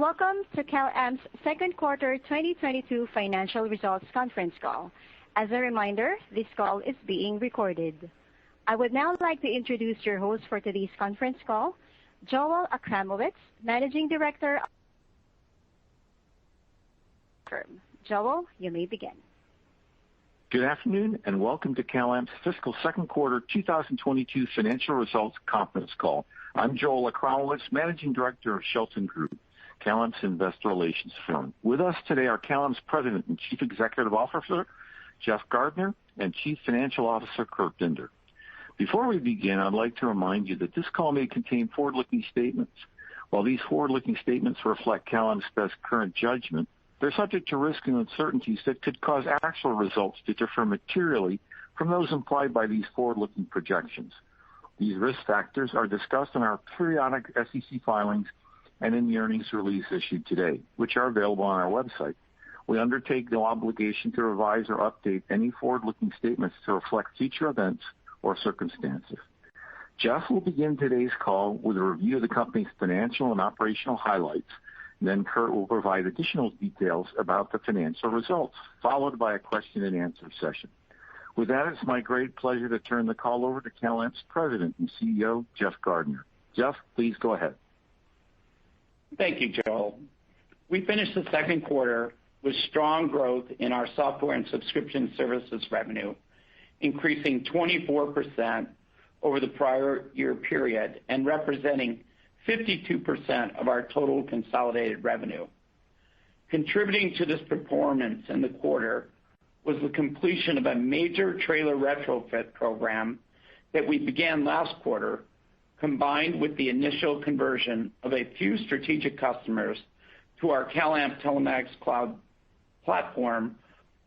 Welcome to CalAmp's second quarter 2022 financial results conference call. As a reminder, this call is being recorded. I would now like to introduce your host for today's conference call, Joel Achramowicz, Managing Director. Joel, you may begin. Good afternoon, and welcome to CalAmp's fiscal second quarter 2022 financial results conference call. I'm Joel Achramowicz, Managing Director of Shelton Group, CalAmp's investor relations firm. With us today are CalAmp's President and Chief Executive Officer, Jeff Gardner, and Chief Financial Officer, Kurt Binder. Before we begin, I'd like to remind you that this call may contain forward-looking statements. While these forward-looking statements reflect CalAmp's best current judgment, they're subject to risks and uncertainties that could cause actual results to differ materially from those implied by these forward-looking projections. These risk factors are discussed in our periodic SEC filings and in the earnings release issued today, which are available on our website. We undertake no obligation to revise or update any forward-looking statements to reflect future events or circumstances. Jeff will begin today's call with a review of the company's financial and operational highlights. Then Kurt will provide additional details about the financial results, followed by a question and answer session. With that, it's my great pleasure to turn the call over to CalAmp's President and CEO, Jeff Gardner. Jeff, please go ahead. Thank you, Joel. We finished the second quarter with strong growth in our software and subscription services revenue, increasing 24% over the prior year period and representing 52% of our total consolidated revenue. Contributing to this performance in the quarter was the completion of a major trailer retrofit program that we began last quarter, combined with the initial conversion of a few strategic customers to our CalAmp Telematics Cloud platform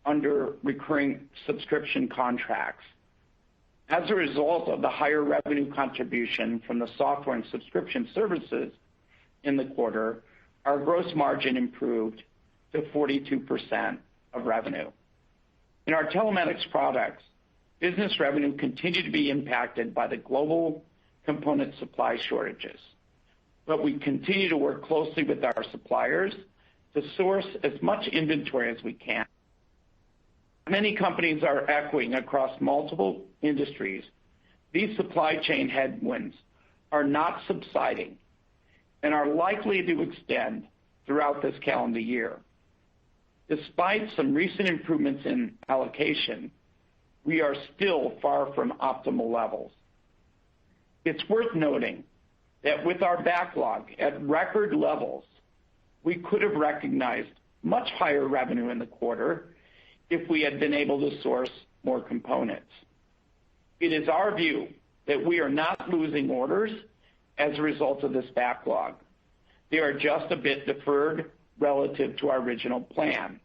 under recurring subscription contracts. As a result of the higher revenue contribution from the software and subscription services in the quarter, our gross margin improved to 42% of revenue. In our telematics products, business revenue continued to be impacted by the global component supply shortages, but we continue to work closely with our suppliers to source as much inventory as we can. Many companies are echoing across multiple industries. These supply chain headwinds are not subsiding and are likely to extend throughout this calendar year. Despite some recent improvements in allocation, we are still far from optimal levels. It's worth noting that with our backlog at record levels, we could have recognized much higher revenue in the quarter if we had been able to source more components. It is our view that we are not losing orders as a result of this backlog. They are just a bit deferred relative to our original plan.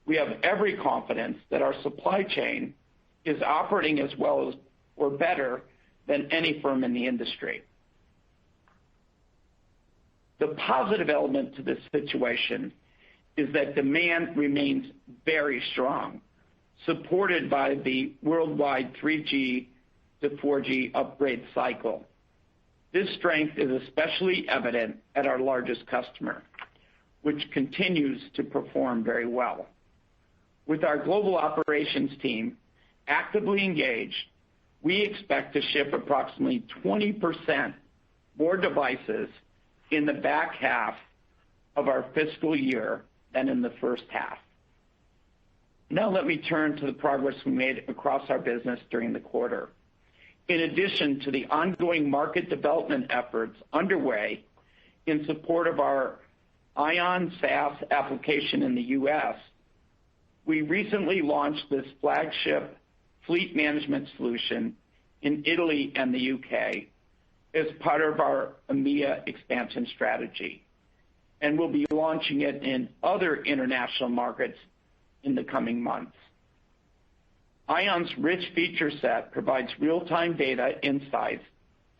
We have every confidence that our supply chain is operating as well as or better than any firm in the industry. The positive element to this situation is that demand remains very strong, supported by the worldwide 3G to 4G upgrade cycle. This strength is especially evident at our largest customer, which continues to perform very well. With our global operations team actively engaged, we expect to ship approximately 20% more devices in the back half of our fiscal year than in the first half. Now let me turn to the progress we made across our business during the quarter. In addition to the ongoing market development efforts underway in support of our Ion SaaS application in the U.S., we recently launched this flagship fleet management solution in Italy and the UK as part of our EMEA expansion strategy, and we'll be launching it in other international markets in the coming months. Ion's rich feature set provides real-time data insights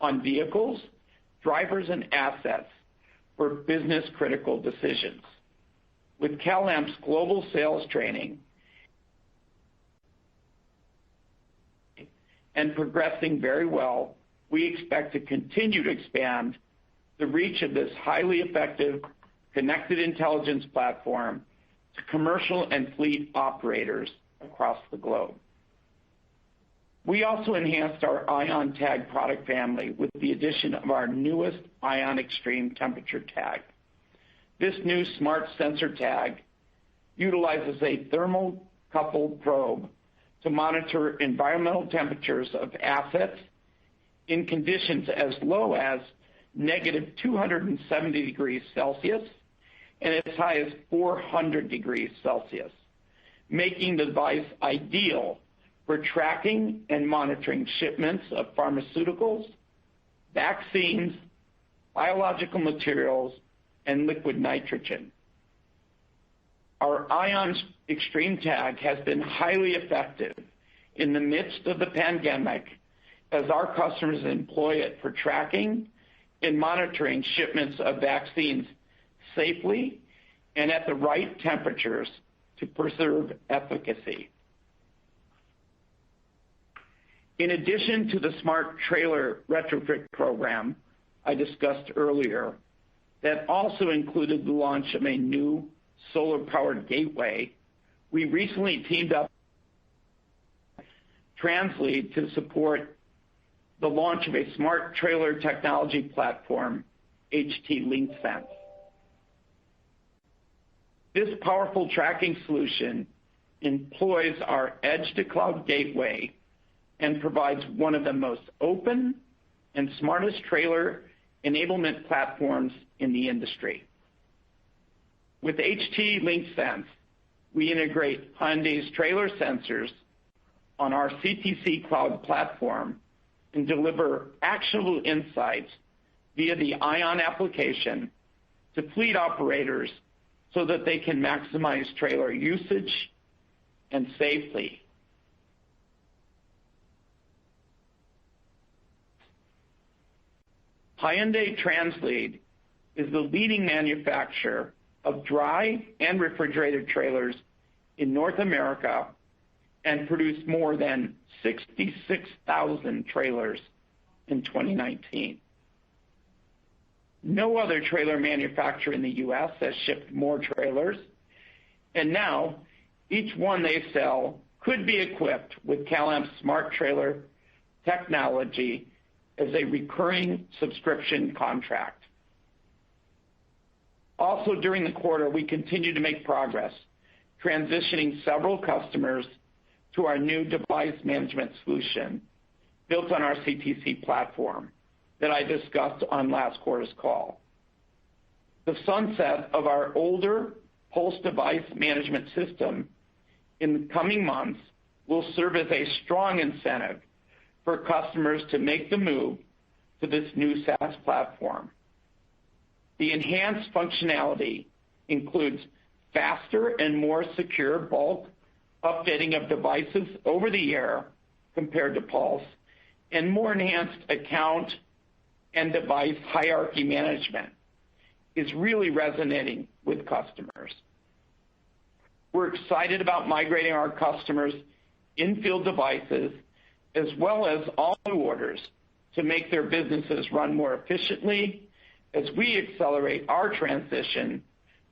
on vehicles, drivers, and assets for business-critical decisions. With CalAmp's global sales training and progressing very well, we expect to continue to expand the reach of this highly effective connected intelligence platform to commercial and fleet operators across the globe. We also enhanced our Ion Tag product family with the addition of our newest Ion Extreme Temperature Tag. This new smart sensor tag utilizes a thermocouple probe to monitor environmental temperatures of assets in conditions as low as negative 270 degrees Celsius and as high as 400 degrees Celsius, making the device ideal for tracking and monitoring shipments of pharmaceuticals, vaccines, biological materials, and liquid nitrogen. Our Ion Extreme Tag has been highly effective in the midst of the pandemic as our customers employ it for tracking and monitoring shipments of vaccines safely and at the right temperatures to preserve efficacy. In addition to the smart trailer retrofit program I discussed earlier, that also included the launch of a new solar-powered gateway, we recently teamed up with Translead to support the launch of a smart trailer technology platform, HT LinkSense. This powerful tracking solution employs our edge-to-cloud gateway and provides one of the most open and smartest trailer enablement platforms in the industry. With HT LinkSense, we integrate Hyundai's trailer sensors on our CTC cloud platform and deliver actionable insights via the Ion application to fleet operators so that they can maximize trailer usage and safety. Hyundai Translead is the leading manufacturer of dry and refrigerated trailers in North America and produced more than 66,000 trailers in 2019. No other trailer manufacturer in the U.S. has shipped more trailers, and now each one they sell could be equipped with CalAmp's smart trailer technology as a recurring subscription contract. Also during the quarter, we continued to make progress transitioning several customers to our new device management solution built on our CTC platform that I discussed on last quarter's call. The sunset of our older Pulse device management system in the coming months will serve as a strong incentive for customers to make the move to this new SaaS platform. The enhanced functionality includes faster and more secure bulk updating of devices over the air compared to Pulse, and more enhanced account and device hierarchy management is really resonating with customers. We're excited about migrating our customers' in-field devices as well as all new orders to make their businesses run more efficiently as we accelerate our transition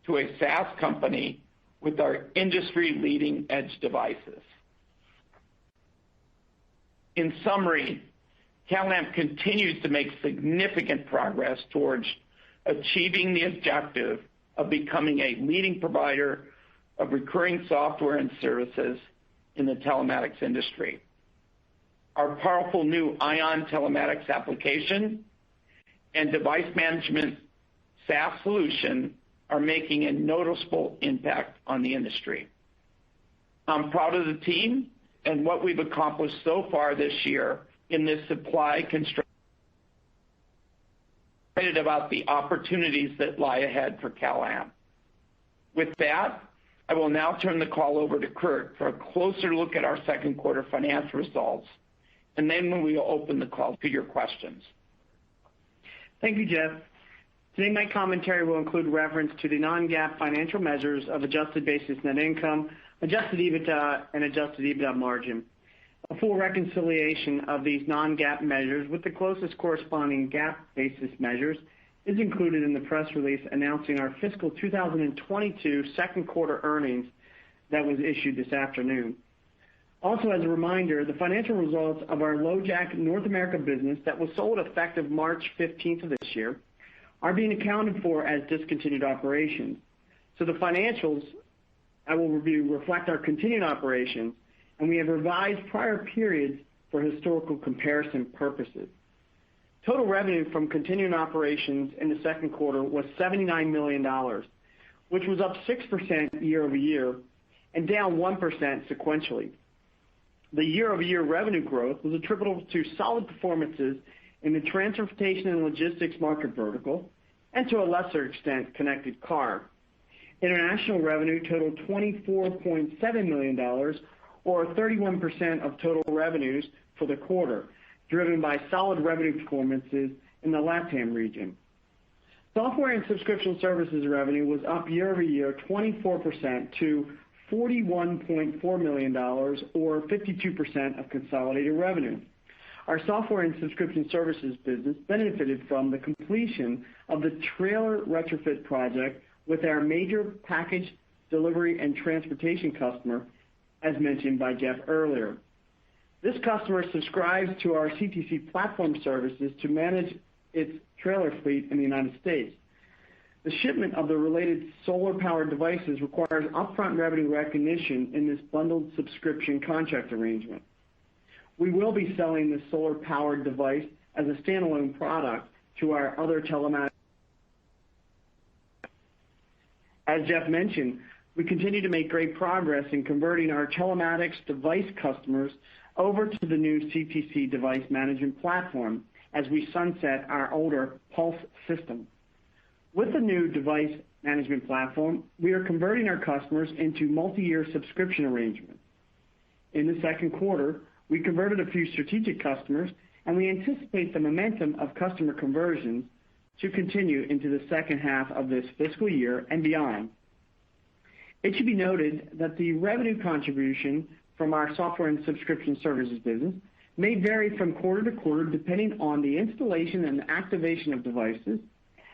to a SaaS company with our industry-leading edge devices. In summary, CalAmp continues to make significant progress towards achieving the objective of becoming a leading provider of recurring software and services in the telematics industry. Our powerful new Ion telematics application and device management SaaS solution are making a noticeable impact on the industry. I'm proud of the team and what we've accomplished so far this year in this supply constraint. Excited about the opportunities that lie ahead for CalAmp. With that, I will now turn the call over to Kurt for a closer look at our second quarter financial results, and then we will open the call to your questions. Thank you, Jeff. Today, my commentary will include reference to the non-GAAP financial measures of adjusted basis net income, adjusted EBITDA, and adjusted EBITDA margin. A full reconciliation of these non-GAAP measures with the closest corresponding GAAP basis measures is included in the press release announcing our fiscal 2022 second quarter earnings that was issued this afternoon. Also, as a reminder, the financial results of our LoJack North America business that was sold effective March 15th of this year are being accounted for as discontinued operations. So the financials I will review reflect our continuing operations, and we have revised prior periods for historical comparison purposes. Total revenue from continuing operations in the second quarter was $79 million, which was up 6% year-over-year and down 1% sequentially. The year-over-year revenue growth was attributable to solid performances in the transportation and logistics market vertical, and to a lesser extent, connected car. International revenue totaled $24.7 million, or 31% of total revenues for the quarter, driven by solid revenue performances in the LATAM region. Software and subscription services revenue was up year-over-year 24% to $41.4 million, or 52% of consolidated revenue. Our software and subscription services business benefited from the completion of the trailer retrofit project with our major package delivery and transportation customer, as mentioned by Jeff earlier. This customer subscribes to our CTC platform services to manage its trailer fleet in the United States. The shipment of the related solar-powered devices requires upfront revenue recognition in this bundled subscription contract arrangement. We will be selling this solar-powered device as a standalone product to our other telematics. As Jeff mentioned, we continue to make great progress in converting our telematics device customers over to the new CTC device management platform as we sunset our older Pulse system. With the new device management platform, we are converting our customers into multi-year subscription arrangements. In the second quarter, we converted a few strategic customers, and we anticipate the momentum of customer conversions to continue into the second half of this fiscal year and beyond. It should be noted that the revenue contribution from our software and subscription services business may vary from quarter to quarter depending on the installation and activation of devices,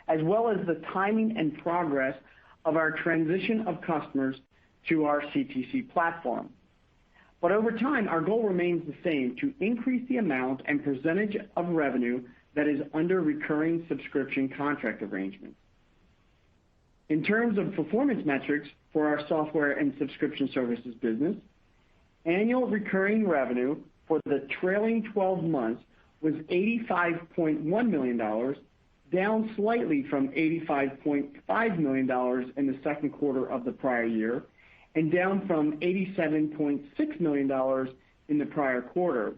as well as the timing and progress of our transition of customers to our CTC platform. But over time, our goal remains the same: to increase the amount and percentage of revenue that is under recurring subscription contract arrangements. In terms of performance metrics for our software and subscription services business, annual recurring revenue for the trailing 12 months was $85.1 million, down slightly from $85.5 million in the second quarter of the prior year, and down from $87.6 million in the prior quarter.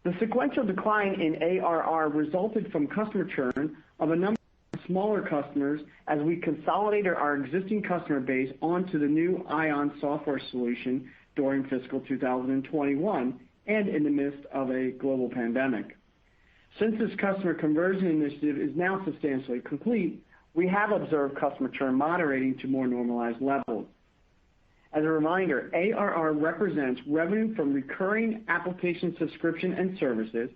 The sequential decline in ARR resulted from customer churn of a number of smaller customers as we consolidated our existing customer base onto the new Ion software solution during fiscal 2021 and in the midst of a global pandemic. Since this customer conversion initiative is now substantially complete, we have observed customer churn moderating to more normalized levels. As a reminder, ARR represents revenue from recurring application subscription and services,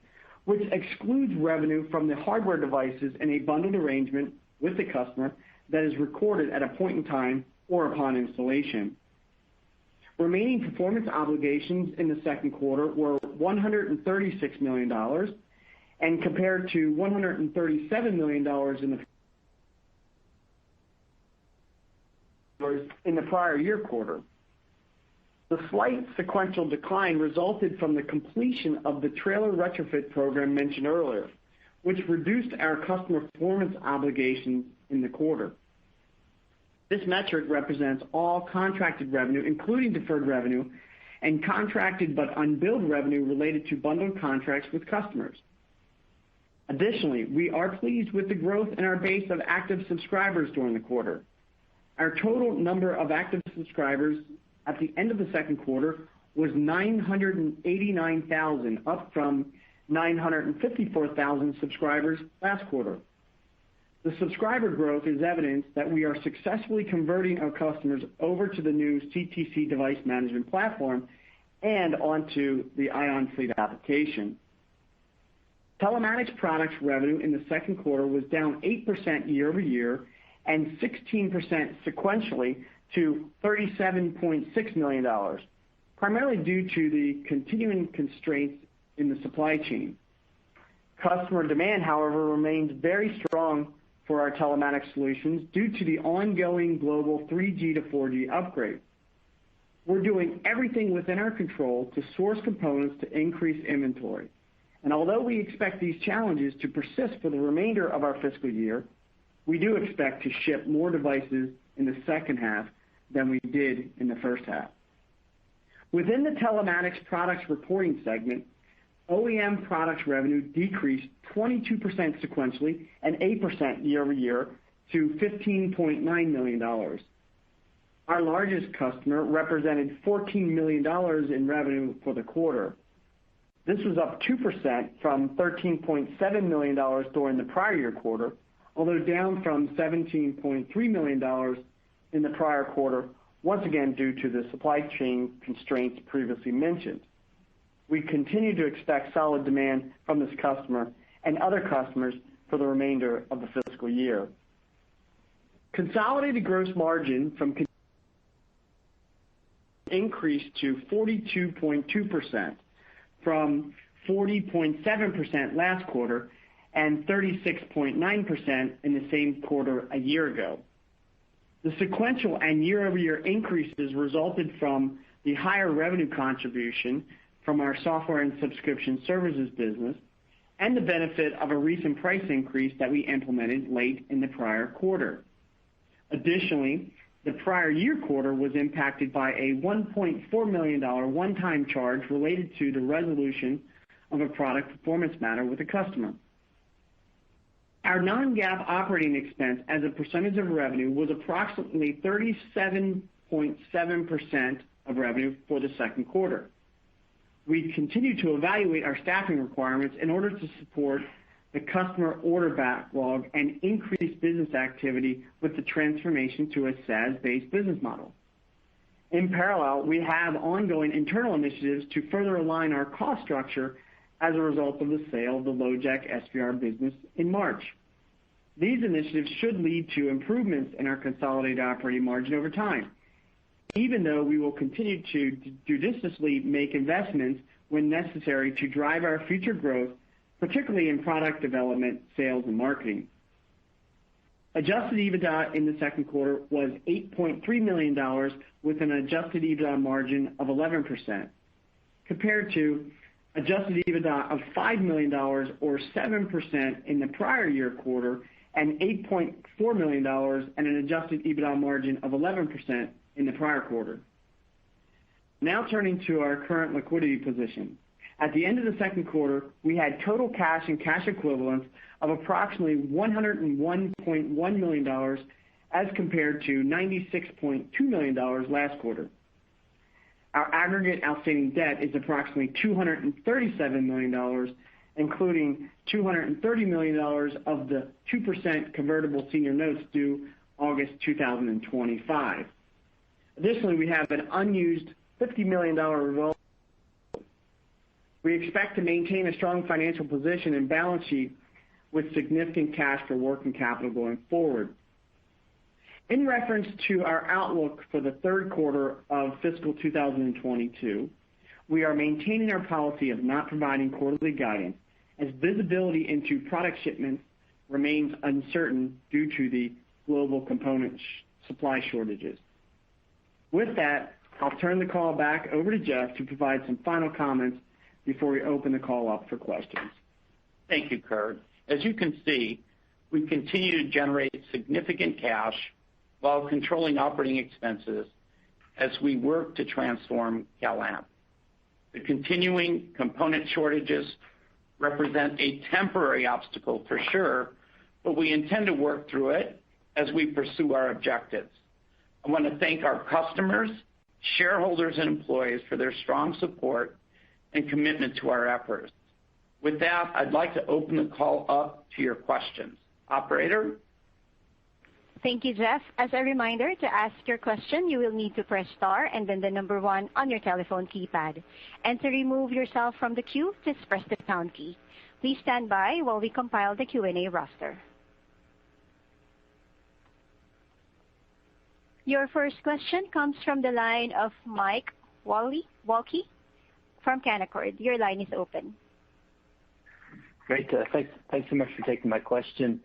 which excludes revenue from the hardware devices in a bundled arrangement with the customer that is recorded at a point in time or upon installation. Remaining performance obligations in the second quarter were $136 million, and compared to $137 million in the prior year quarter. The slight sequential decline resulted from the completion of the trailer retrofit program mentioned earlier, which reduced our customer performance obligations in the quarter. This metric represents all contracted revenue, including deferred revenue, and contracted but unbilled revenue related to bundled contracts with customers. Additionally, we are pleased with the growth in our base of active subscribers during the quarter. Our total number of active subscribers at the end of the second quarter was 989,000, up from 954,000 subscribers last quarter. The subscriber growth is evidence that we are successfully converting our customers over to the new CTC device management platform and onto the Ion Fleet application. Telematics products revenue in the second quarter was down 8% year-over-year and 16% sequentially to $37.6 million, primarily due to the continuing constraints in the supply chain. Customer demand, however, remains very strong for our telematics solutions due to the ongoing global 3G to 4G upgrade. We're doing everything within our control to source components to increase inventory. And although we expect these challenges to persist for the remainder of our fiscal year, we do expect to ship more devices in the second half than we did in the first half. Within the telematics products reporting segment, OEM products revenue decreased 22% sequentially and 8% year-over-year to $15.9 million. Our largest customer represented $14 million in revenue for the quarter. This was up 2% from $13.7 million during the prior year quarter, although down from $17.3 million in the prior quarter, once again due to the supply chain constraints previously mentioned. We continue to expect solid demand from this customer and other customers for the remainder of the fiscal year. Consolidated gross margin from increased to 42.2% from 40.7% last quarter and 36.9% in the same quarter a year ago. The sequential and year-over-year increases resulted from the higher revenue contribution from our software and subscription services business and the benefit of a recent price increase that we implemented late in the prior quarter. Additionally, the prior year quarter was impacted by a $1.4 million one-time charge related to the resolution of a product performance matter with a customer. Our non-GAAP operating expense as a percentage of revenue was approximately 37.7% of revenue for the second quarter. We continue to evaluate our staffing requirements in order to support the customer order backlog and increase business activity with the transformation to a SaaS-based business model. In parallel, we have ongoing internal initiatives to further align our cost structure as a result of the sale of the LoJack SVR business in March. These initiatives should lead to improvements in our consolidated operating margin over time, even though we will continue to judiciously make investments when necessary to drive our future growth, particularly in product development, sales, and marketing. Adjusted EBITDA in the second quarter was $8.3 million with an adjusted EBITDA margin of 11%, compared to adjusted EBITDA of $5 million or 7% in the prior year quarter and $8.4 million and an adjusted EBITDA margin of 11% in the prior quarter. Now turning to our current liquidity position. At the end of the second quarter, we had total cash and cash equivalents of approximately $101.1 million as compared to $96.2 million last quarter. Our aggregate outstanding debt is approximately $237 million, including $230 million of the 2% convertible senior notes due August 2025. Additionally, we have an unused $50 million revolver. We expect to maintain a strong financial position and balance sheet with significant cash for working capital going forward. In reference to our outlook for the third quarter of fiscal 2022, we are maintaining our policy of not providing quarterly guidance as visibility into product shipments remains uncertain due to the global component supply shortages. With that, I'll turn the call back over to Jeff to provide some final comments before we open the call up for questions. Thank you, Kurt. As you can see, we continue to generate significant cash while controlling operating expenses as we work to transform CalAmp. The continuing component shortages represent a temporary obstacle for sure, but we intend to work through it as we pursue our objectives. I want to thank our customers, shareholders, and employees for their strong support and commitment to our efforts. With that, I'd like to open the call up to your questions. Operator? Thank you, Jeff. As a reminder, to ask your question, you will need to press star and then the number 1 on your telephone keypad. And to remove yourself from the queue, just press the pound key. Please stand by while we compile the Q&A roster. Your first question comes from the line of Mike Walkley from Canaccord. Your line is open. Great. Thanks so much for taking my question.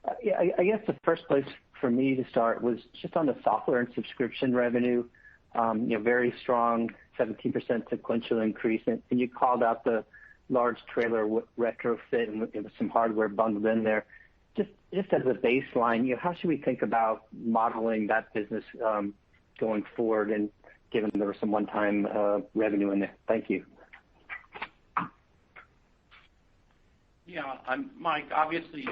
I guess the first place for me to start was just on the software and subscription revenue. Very strong, 17% sequential increase, and you called out the large trailer retrofit and with some hardware bundled in there. Just as a baseline, how should we think about modeling that business going forward, and given there was some one-time revenue in there? Thank you. Yeah, Mike, obviously,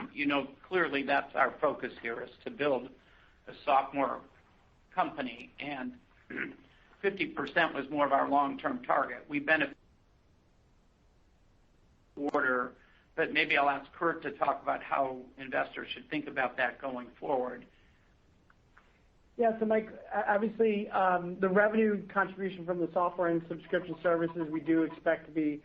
clearly that's our focus here, is to build a software company, and 50% was more of our long-term target. We benefit order, but maybe I'll ask Kurt to talk about how investors should think about that going forward. Yeah, so Mike, obviously, the revenue contribution from the software and subscription services we do expect to be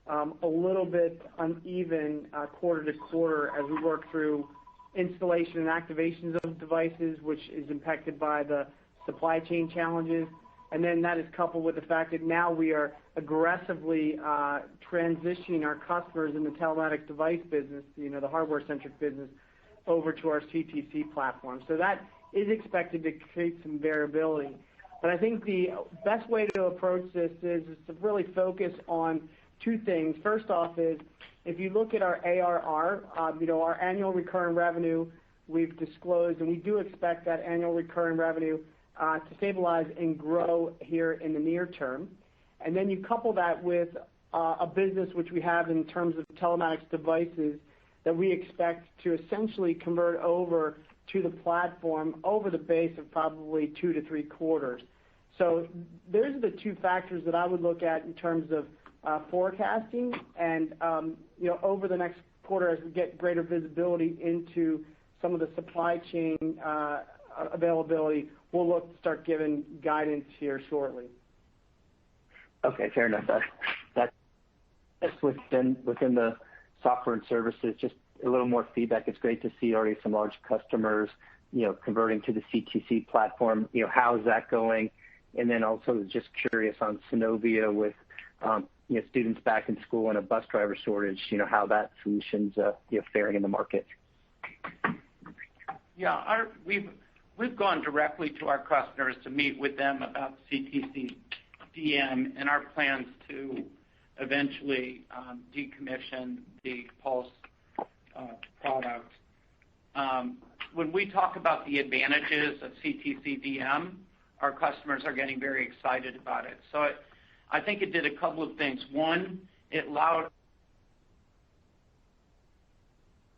a little bit uneven quarter to quarter as we work through installation and activations of devices, which is impacted by the supply chain challenges. And then that is coupled with the fact that now we are aggressively transitioning our customers in the telematics device business, the hardware-centric business, over to our CTC platform. So that is expected to create some variability. But I think the best way to approach this is to really focus on two things. First off is, if you look at our ARR, our annual recurring revenue, we've disclosed, and we do expect that annual recurring revenue to stabilize and grow here in the near term. And then you couple that with a business which we have in terms of telematics devices that we expect to essentially convert over to the platform over the base of probably 2 to 3 quarters. So those are the two factors that I would look at in terms of forecasting, and over the next quarter, as we get greater visibility into some of the supply chain availability, we'll look to start giving guidance here shortly. Okay, fair enough. That's within the software and services, just a little more feedback. It's great to see already some large customers, converting to the CTC platform. How is that going? And then also just curious on Synovia with students back in school and a bus driver shortage, how that solution's faring in the market. Yeah, we've gone directly to our customers to meet with them about CTC DM and our plans to eventually decommission the Pulse product. When we talk about the advantages of CTC DM, our customers are getting very excited about it. So I think it did a couple of things. One, it allowed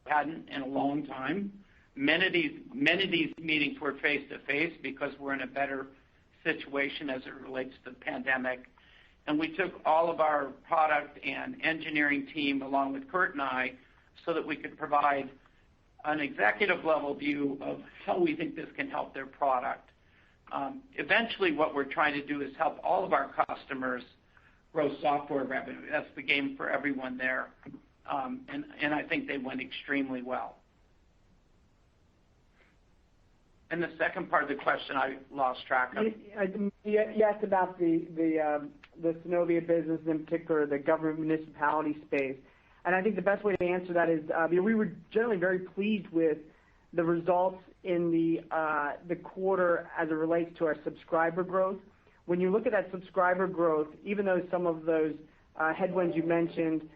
hadn't in a long time. Many of these meetings were face to face because we're in a better situation as it relates to the pandemic. And we took all of our product and engineering team along with Kurt and I so that we could provide an executive level view of how we think this can help their product. Eventually, what we're trying to do is help all of our customers grow software revenue. That's the game for everyone there. And I think they went extremely well. And the second part of the question, I lost track of. You asked about the Synovia business, in particular the government municipality space. And I think the best way to answer that is we were generally very pleased with the results in the quarter as it relates to our subscriber growth. When you look at that subscriber growth, even though some of those headwinds you mentioned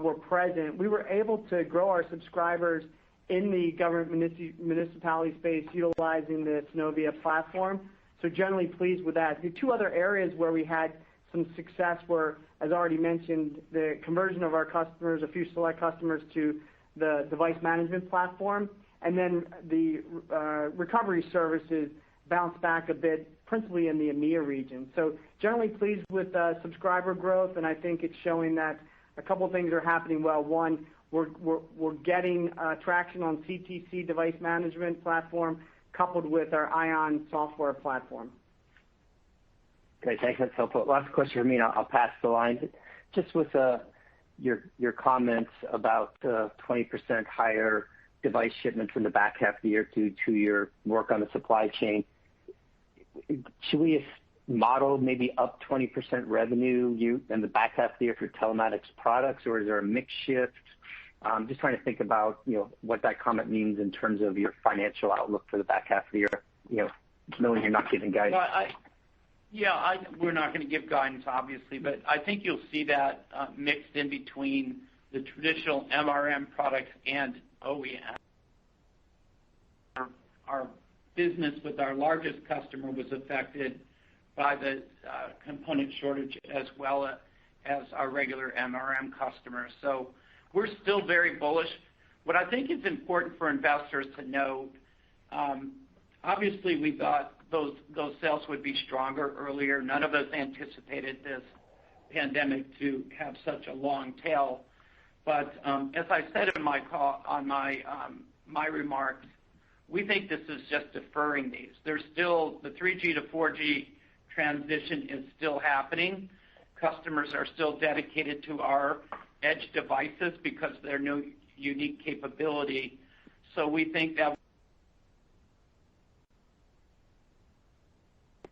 were present, we were able to grow our subscribers in the government municipality space utilizing the Synovia platform. So generally pleased with that. The two other areas where we had some success were, as already mentioned, the conversion of our customers, a few select customers, to the device management platform, and then the recovery services bounced back a bit, principally in the EMEA region. So generally pleased with subscriber growth, and I think it's showing that a couple of things are happening well. One, we're getting traction on CTC device management platform coupled with our Ion software platform. Great, thanks. That's helpful. Last question for me, and I'll pass the line. Just with your comments about 20% higher device shipments in the back half of the year due to your work on the supply chain. Should we model maybe up 20% revenue in the back half of the year for telematics products, or is there a mix shift? Just trying to think about what that comment means in terms of your financial outlook for the back half of the year, knowing you're not giving guidance. We're not going to give guidance, obviously, but I think you'll see that mixed in between the traditional MRM products and OEM. Our business with our largest customer was affected by the component shortage as well as our regular MRM customers. So we're still very bullish. What I think is important for investors to note, obviously we thought those sales would be stronger earlier. None of us anticipated this pandemic to have such a long tail. But as I said in my call on my remarks, we think this is just deferring these. There's still the 3G to 4G transition is still happening. Customers are still dedicated to our edge devices because of their new unique capability. So we think that,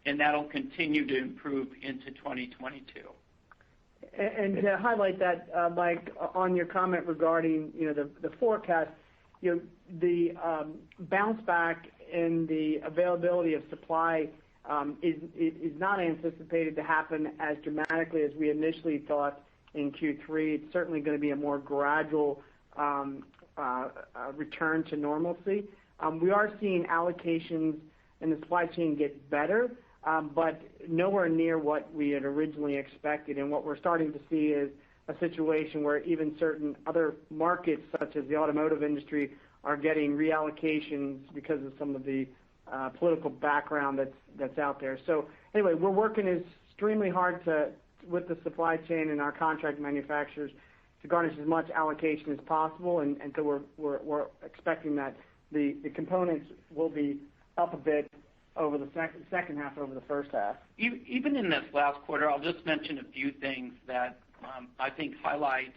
and that'll continue to improve into 2022. And to highlight that, Mike, on your comment regarding the forecast, the bounce back in the availability of supply is not anticipated to happen as dramatically as we initially thought in Q3. It's certainly going to be a more gradual return to normalcy. We are seeing allocations in the supply chain get better, but nowhere near what we had originally expected. And what we're starting to see is a situation where even certain other markets, such as the automotive industry, are getting reallocations because of some of the political background that's out there. So anyway, we're working extremely hard with the supply chain and our contract manufacturers to garnish as much allocation as possible, and so we're expecting that the components will be up a bit over the second half over the first half. Even in this last quarter, I'll just mention a few things that I think highlight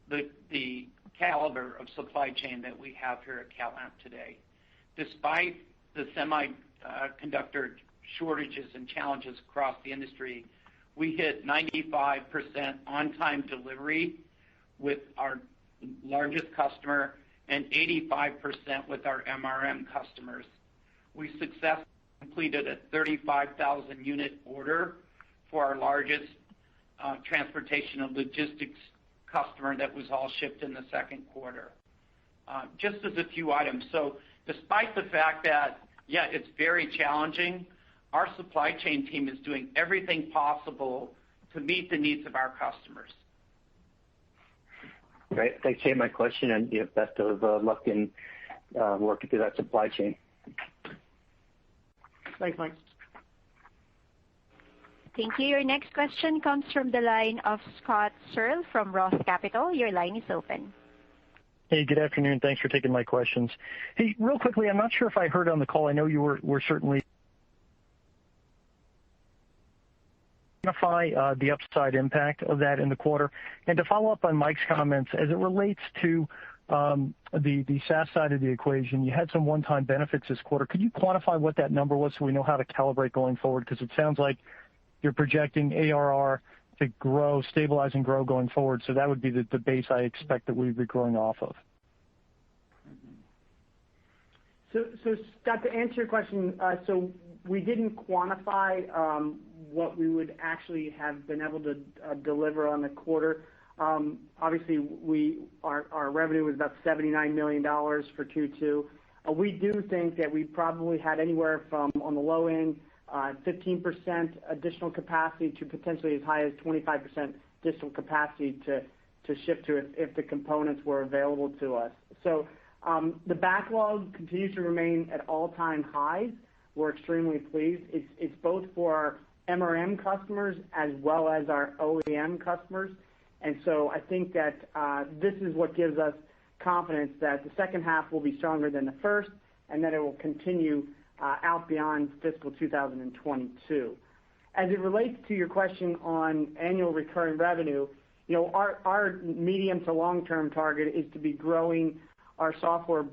the caliber of supply chain that we have here at CalAmp today. Despite the semiconductor shortages and challenges across the industry, we hit 95% on-time delivery with our largest customer and 85% with our MRM customers. We successfully completed a 35,000 unit order for our largest transportation and logistics customer that was all shipped in the second quarter. Just as a few items. So despite the fact that, it's very challenging, our supply chain team is doing everything possible to meet the needs of our customers. Great. Thanks for taking my question, and best of luck in working through that supply chain. Thanks, Mike. Thank you. Your next question comes from the line of Scott Searle from Roth Capital. Your line is open. Hey, good afternoon. Thanks for taking my questions. Hey, real quickly, I'm not sure if I heard on the call. I know you were certainly quantify the upside impact of that in the quarter. And to follow up on Mike's comments, as it relates to the SaaS side of the equation, you had some one-time benefits this quarter. Could you quantify what that number was so we know how to calibrate going forward? Because it sounds like you're projecting ARR to grow, stabilize, and grow going forward. So that would be the base I expect that we'd be growing off of. So Scott, to answer your question, so we didn't quantify what we would actually have been able to deliver on the quarter. Obviously, our revenue was about $79 million for Q2. We do think that we probably had anywhere from, on the low end, 15% additional capacity to potentially as high as 25% additional capacity to ship to if the components were available to us. So the backlog continues to remain at all-time highs. We're extremely pleased. It's both for our MRM customers as well as our OEM customers. And so I think that this is what gives us confidence that the second half will be stronger than the first, and that it will continue out beyond fiscal 2022. As it relates to your question on annual recurring revenue, Our medium to long-term target is to be growing our software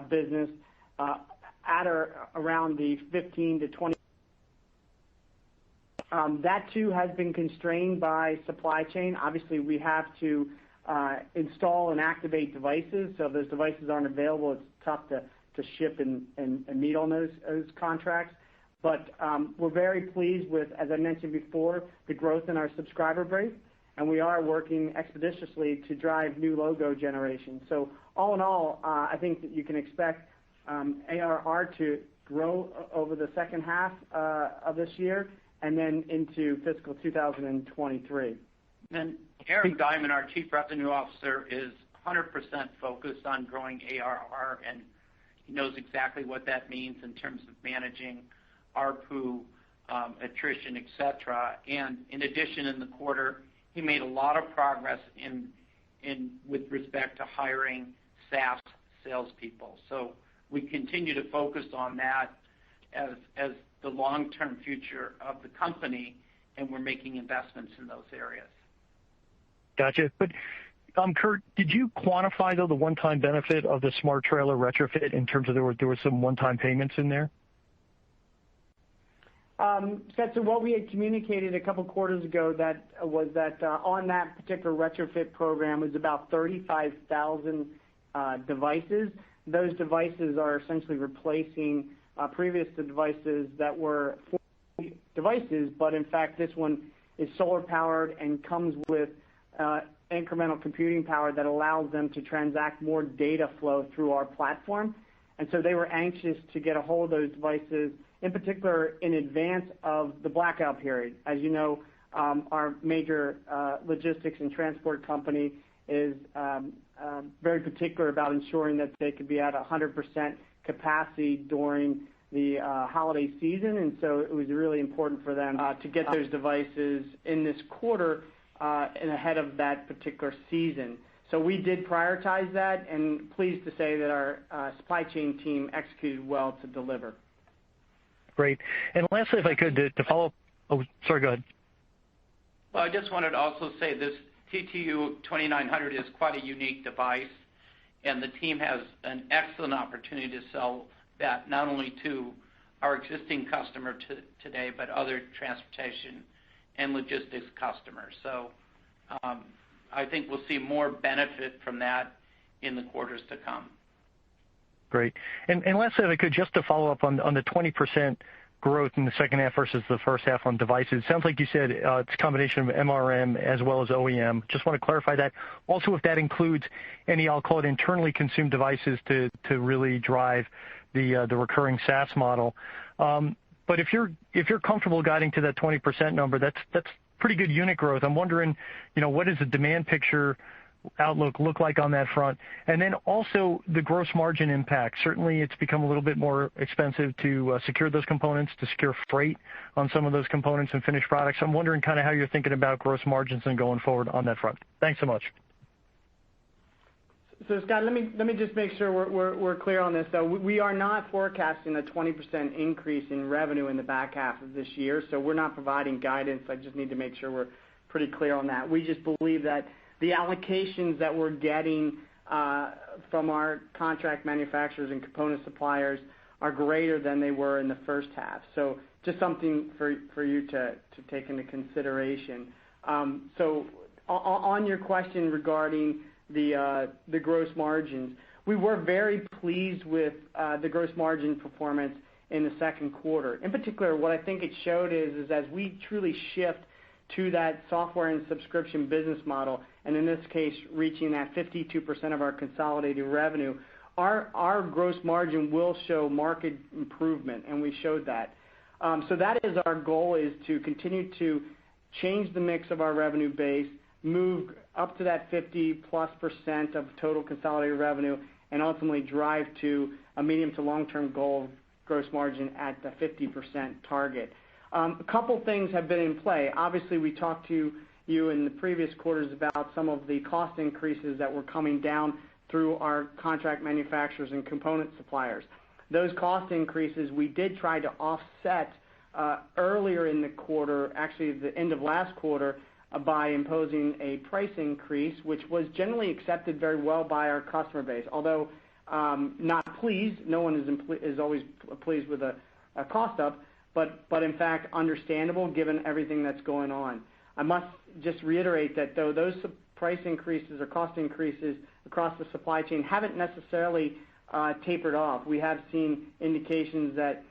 business at or around the 15 to 20. That too has been constrained by supply chain. Obviously, we have to install and activate devices. So if those devices aren't available, it's tough to ship and meet on those contracts. But we're very pleased with, as I mentioned before, the growth in our subscriber base, and we are working expeditiously to drive new logo generation. So all in all, I think that you can expect ARR to grow over the second half of this year and then into fiscal 2023. And Aaron Diamond, our Chief Revenue Officer, is 100% focused on growing ARR, and he knows exactly what that means in terms of managing ARPU, attrition, et cetera. And in addition, in the quarter, he made a lot of progress with respect to hiring SaaS salespeople. So we continue to focus on that as the long-term future of the company, and we're making investments in those areas. Gotcha. But Kurt, did you quantify, though, the one-time benefit of the smart trailer retrofit in terms of there were some one-time payments in there? So what we had communicated a couple quarters ago was that on that particular retrofit program was about 35,000 devices. Those devices are essentially replacing previous devices that were devices, but in fact this one is solar powered and comes with incremental computing power that allows them to transact more data flow through our platform. And so they were anxious to get a hold of those devices, in particular in advance of the blackout period. As you know, our major logistics and transport company is very particular about ensuring that they could be at 100% capacity during the holiday season, and so it was really important for them to get those devices in this quarter and ahead of that particular season. So we did prioritize that, and pleased to say that our supply chain team executed well to deliver. Great. And lastly, if I could, to follow up. Oh, sorry, go ahead. Well, I just wanted to also say this TTU 2900 is quite a unique device, and the team has an excellent opportunity to sell that not only to our existing customer today, but other transportation and logistics customers. So I think we'll see more benefit from that in the quarters to come. Great. And lastly, if I could, just to follow up on the 20% growth in the second half versus the first half on devices. Sounds like you said it's a combination of MRM as well as OEM. Just want to clarify that. Also, if that includes any, I'll call it internally consumed devices to really drive the recurring SaaS model. But if you're comfortable guiding to that 20% number, that's pretty good unit growth. I'm wondering, what does the demand picture outlook look like on that front? And then also the gross margin impact. Certainly it's become a little bit more expensive to secure those components, to secure freight on some of those components and finished products. I'm wondering kind of how you're thinking about gross margins and going forward on that front. Thanks so much. So Scott, let me just make sure we're clear on this. So we are not forecasting a 20% increase in revenue in the back half of this year. So we're not providing guidance. I just need to make sure we're pretty clear on that. We just believe that the allocations that we're getting from our contract manufacturers and component suppliers are greater than they were in the first half. So just something for you to take into consideration. So on your question regarding the gross margins, we were very pleased with the gross margin performance in the second quarter. In particular, what I think it showed is as we truly shift to that software and subscription business model, and in this case, reaching that 52% of our consolidated revenue, our gross margin will show market improvement, and we showed that. So that is our goal, is to continue to change the mix of our revenue base, move up to that 50+% of total consolidated revenue, and ultimately drive to a medium to long-term goal of gross margin at the 50% target. A couple things have been in play. Obviously, we talked to you in the previous quarters about some of the cost increases that were coming down through our contract manufacturers and component suppliers. Those cost increases we did try to offset earlier in the quarter, actually at the end of last quarter, by imposing a price increase, which was generally accepted very well by our customer base. Although not pleased, no one is always pleased with a cost up, but in fact understandable given everything that's going on. I must just reiterate that though those price increases or cost increases across the supply chain haven't necessarily tapered off. We have seen indications that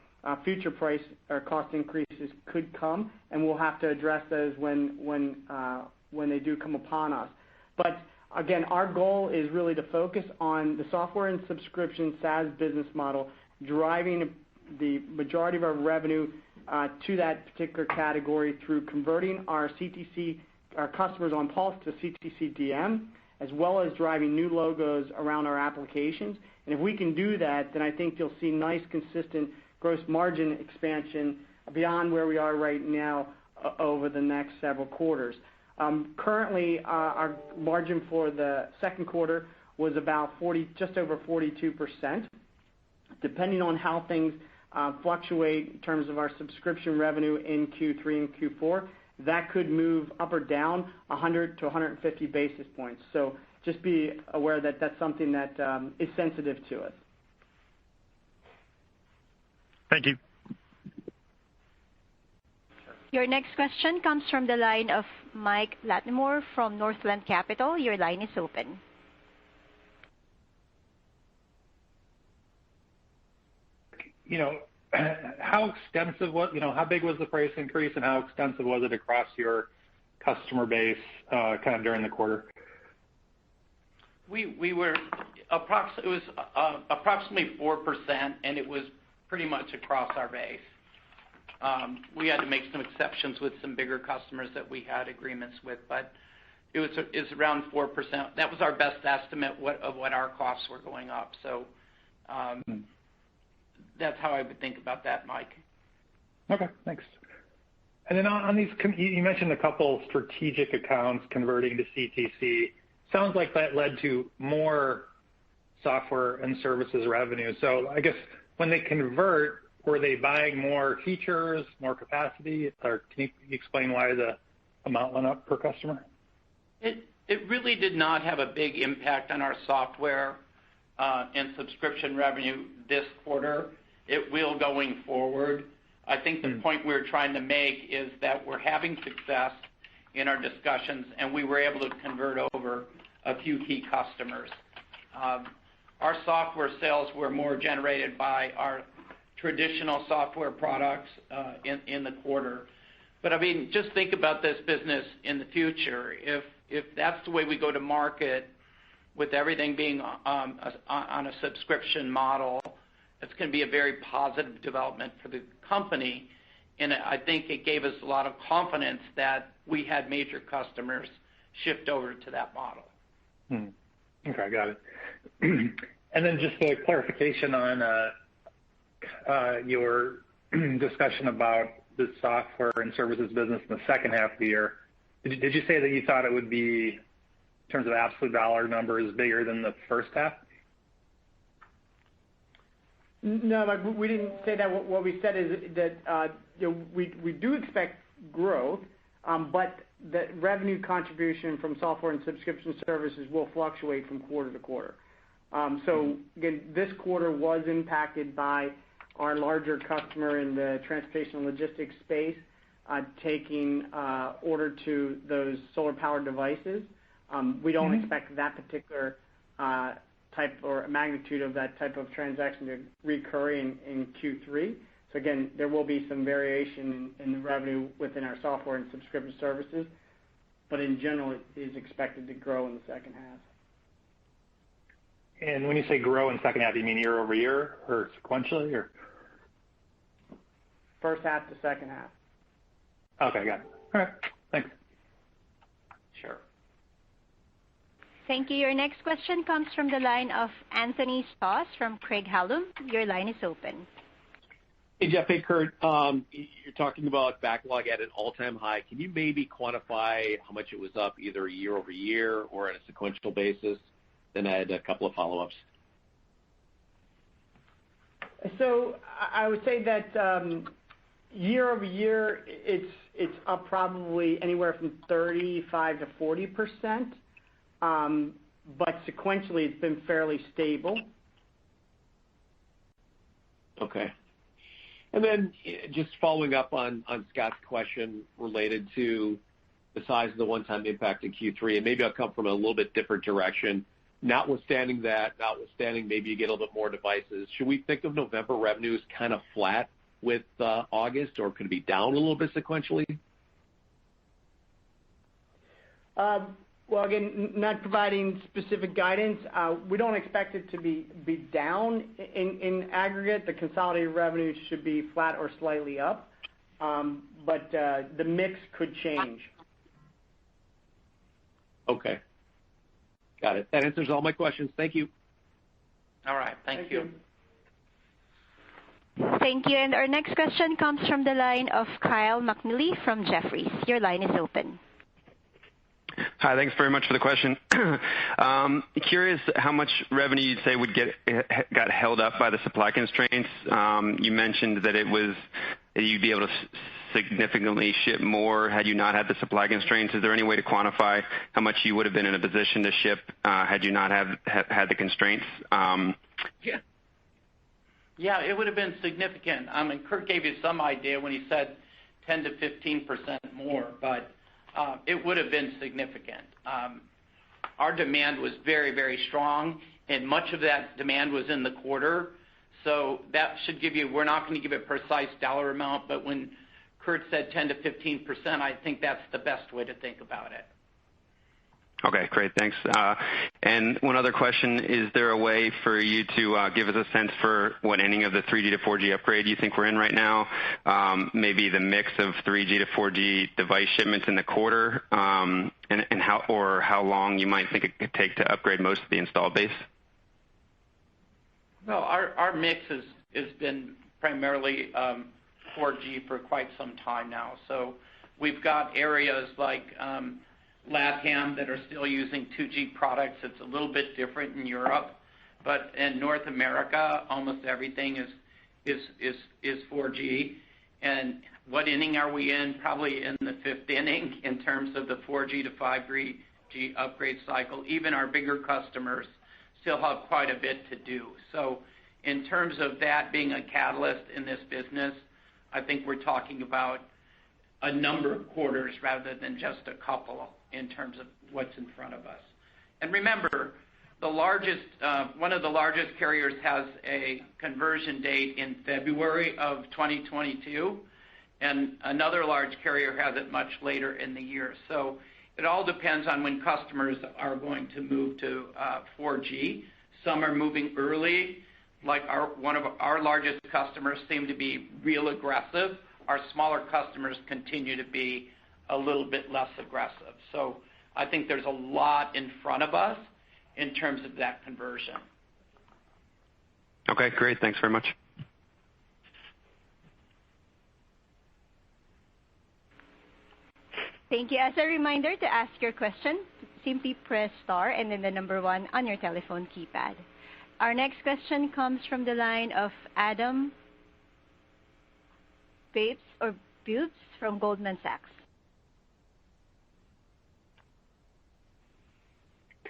future price or cost increases could come, and we'll have to address those when they do come upon us. But again, our goal is really to focus on the software and subscription SaaS business model, driving the majority of our revenue to that particular category through converting our customers on Pulse to CTC DM, as well as driving new logos around our applications. And if we can do that, then I think you'll see nice, consistent gross margin expansion beyond where we are right now over the next several quarters. Currently, our margin for the second quarter was about just over 42%. Depending on how things fluctuate in terms of our subscription revenue in Q3 and Q4, that could move up or down 100 to 150 basis points. So just be aware that that's something that is sensitive to us. Thank you. Your next question comes from the line of Mike Latimore from Northland Capital. Your line is open. How extensive was, how big was the price increase, and how extensive was it across your customer base kind of during the quarter? We were approximately 4%, and it was pretty much across our base. We had to make some exceptions with some bigger customers that we had agreements with, but it was around 4%. That was our best estimate of what our costs were going up. So that's how I would think about that, Mike. Okay, thanks. And then on these, you mentioned a couple strategic accounts converting to CTC. Sounds like that led to more software and services revenue. So I guess when they convert, were they buying more features, more capacity, or can you explain why the amount went up per customer? It really did not have a big impact on our software and subscription revenue this quarter. It will going forward. I think the point we're trying to make is that we're having success in our discussions, and we were able to convert over a few key customers. Our software sales were more generated by our traditional software products in the quarter. But I mean, just think about this business in the future. If that's the way we go to market, with everything being on a subscription model, it's going to be a very positive development for the company. And I think it gave us a lot of confidence that we had major customers shift over to that model. Okay, got it. And then just a clarification on your discussion about the software and services business in the second half of the year. Did you say that you thought it would be, in terms of absolute dollar numbers, bigger than the first half? No, we didn't say that. What we said is that we do expect growth, but the revenue contribution from software and subscription services will fluctuate from quarter to quarter. So again, this quarter was impacted by our larger customer in the transportation and logistics space taking order to those solar-powered devices. We don't expect that particular type or magnitude of that type of transaction to recur in Q3. So again, there will be some variation in the revenue within our software and subscription services, but in general, it is expected to grow in the second half. And when you say grow in the second half, you mean year over year or sequentially, or? First half to second half. Okay, got it. All right, thanks. Sure. Thank you. Your next question comes from the line of Anthony Stoss from Craig-Hallum. Your line is open. Hey, Jeff. Hey, Kurt. You're talking about backlog at an all-time high. Can you maybe quantify how much it was up either year over year or on a sequential basis? Then I had a couple of follow-ups. So I would say that Year-over-year, it's up probably anywhere from 35 to 40%, but sequentially it's been fairly stable. Okay. And then just following up on Scott's question related to the size of the one-time impact in Q3, and maybe I'll come from a little bit different direction. Notwithstanding maybe you get a little bit more devices, should we think of November revenues kind of flat with August, or could it be down a little bit sequentially? Well, again, not providing specific guidance. We don't expect it to be down in aggregate. The consolidated revenue should be flat or slightly up, but the mix could change. Okay. Got it. That answers all my questions. Thank you. All right. Thank you. Thank you. And our next question comes from the line of Kyle McNealy from Jefferies. Your line is open. Hi, thanks very much for the question. Curious how much revenue you'd say got held up by the supply constraints. You mentioned that you'd be able to significantly ship more had you not had the supply constraints. Is there any way to quantify how much you would have been in a position to ship had you not had the constraints? Yeah, it would have been significant. Kurt gave you some idea when he said 10 to 15% more, but it would have been significant. Our demand was very, very strong, and much of that demand was in the quarter. So that should give you, we're not going to give a precise dollar amount, but when Kurt said 10 to 15%, I think that's the best way to think about it. Okay, great. Thanks. And one other question, is there a way for you to give us a sense for what inning of the 3G to 4G upgrade you think we're in right now? Maybe the mix of 3G to 4G device shipments in the quarter, and how long you might think it could take to upgrade most of the installed base? Well, our mix has been primarily 4G for quite some time now. So we've got areas like LATAM that are still using 2G products. It's a little bit different in Europe, but in North America, almost everything is 4G. And what inning are we in? Probably in the fifth inning in terms of the 4G to 5G upgrade cycle. Even our bigger customers still have quite a bit to do. So in terms of that being a catalyst in this business, I think we're talking about a number of quarters rather than just a couple in terms of what's in front of us. And remember, one of the largest carriers has a conversion date in February of 2022, and another large carrier has it much later in the year. So it all depends on when customers are going to move to 4G. Some are moving early, like one of our largest customers seem to be real aggressive. Our smaller customers continue to be a little bit less aggressive. So I think there's a lot in front of us in terms of that conversion. Okay, great. Thanks very much. Thank you. As a reminder, to ask your question, simply press star and then the number 1 on your telephone keypad. Our next question comes from the line of Adam Bubes from Goldman Sachs.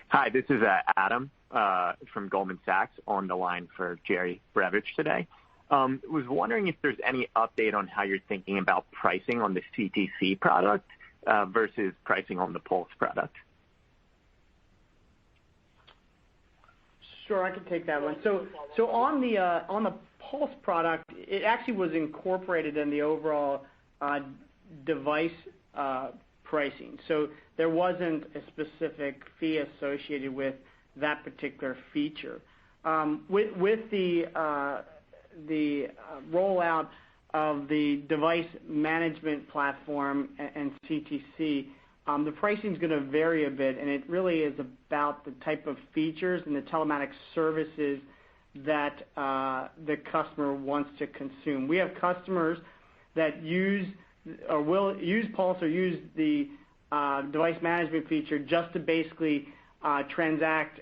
Hi, this is Adam from Goldman Sachs on the line for Jerry Brevich today. Was wondering if there's any update on how you're thinking about pricing on the CTC product versus pricing on the Pulse product. Sure, I can take that one. So on the Pulse product, it actually was incorporated in the overall device pricing. So there wasn't a specific fee associated with that particular feature. With the rollout of the device management platform and CTC, the pricing is going to vary a bit, and it really is about the type of features and the telematics services that the customer wants to consume. We have customers that use or will use Pulse or use the device management feature just to basically transact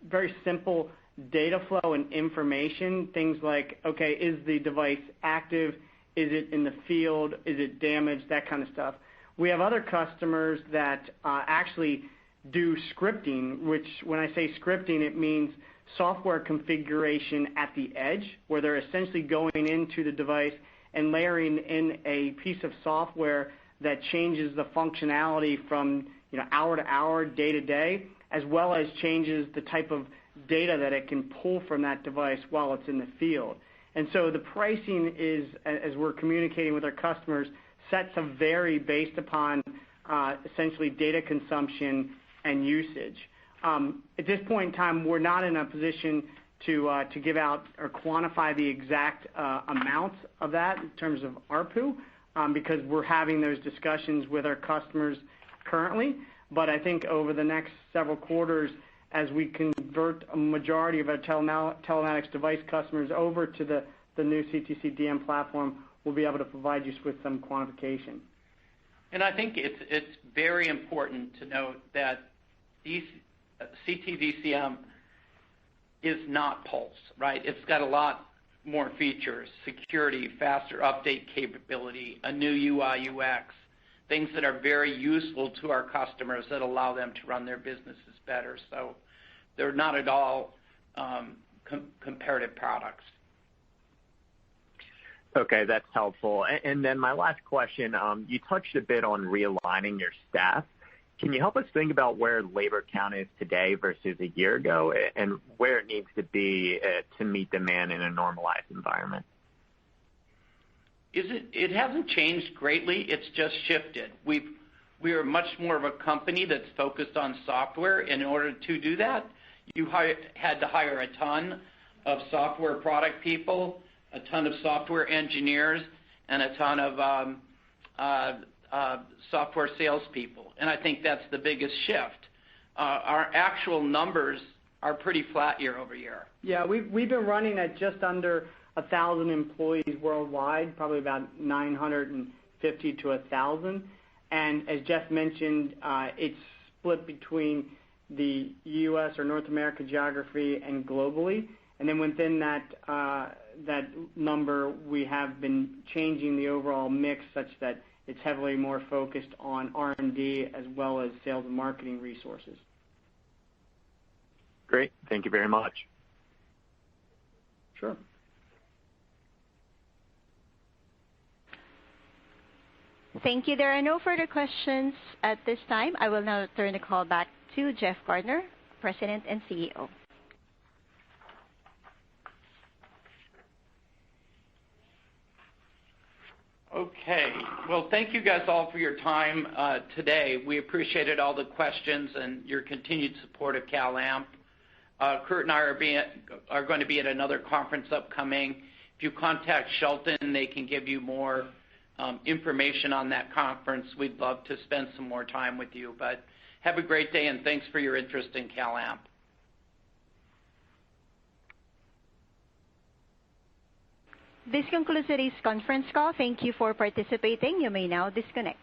very simple data flow and information, things like, okay, is the device active? Is it in the field? Is it damaged? That kind of stuff. We have other customers that actually do scripting, which when I say scripting, it means software configuration at the edge, where they're essentially going into the device and layering in a piece of software that changes the functionality from hour to hour, day to day, as well as changes the type of data that it can pull from that device while it's in the field. And so the pricing is, as we're communicating with our customers, set to vary based upon essentially data consumption and usage. At this point in time, we're not in a position to give out or quantify the exact amounts of that in terms of ARPU because we're having those discussions with our customers currently. But I think over the next several quarters, as we convert a majority of our telematics device customers over to the new CTC DM platform, we'll be able to provide you with some quantification. And I think it's very important to note that these CTDCM is not Pulse, right? It's got a lot more features, security, faster update capability, a new UI UX, things that are very useful to our customers that allow them to run their businesses better. So they're not at all comparative products. Okay, that's helpful. And then my last question, you touched a bit on realigning your staff. Can you help us think about where labor count is today versus a year ago and where it needs to be to meet demand in a normalized environment? It hasn't changed greatly. It's just shifted. We are much more of a company that's focused on software. In order to do that, you had to hire a ton of software product people, a ton of software engineers, and a ton of software salespeople. And I think that's the biggest shift. Our actual numbers are pretty flat year over year. Yeah, we've been running at just under 1,000 employees worldwide, probably about 950 to 1,000. And as Jeff mentioned, it's split between the U.S. or North America geography and globally. And then within that number, we have been changing the overall mix such that it's heavily more focused on R&D as well as sales and marketing resources. Great. Thank you very much. Sure. Thank you. There are no further questions at this time. I will now turn the call back to Jeff Gardner, President and CEO. Okay. Well, thank you guys all for your time today. We appreciated all the questions and your continued support of CalAmp. Kurt and I are going to be at another conference upcoming. If you contact Shelton, they can give you more information on that conference. We'd love to spend some more time with you. But have a great day, and thanks for your interest in CalAmp. This concludes today's conference call. Thank you for participating. You may now disconnect.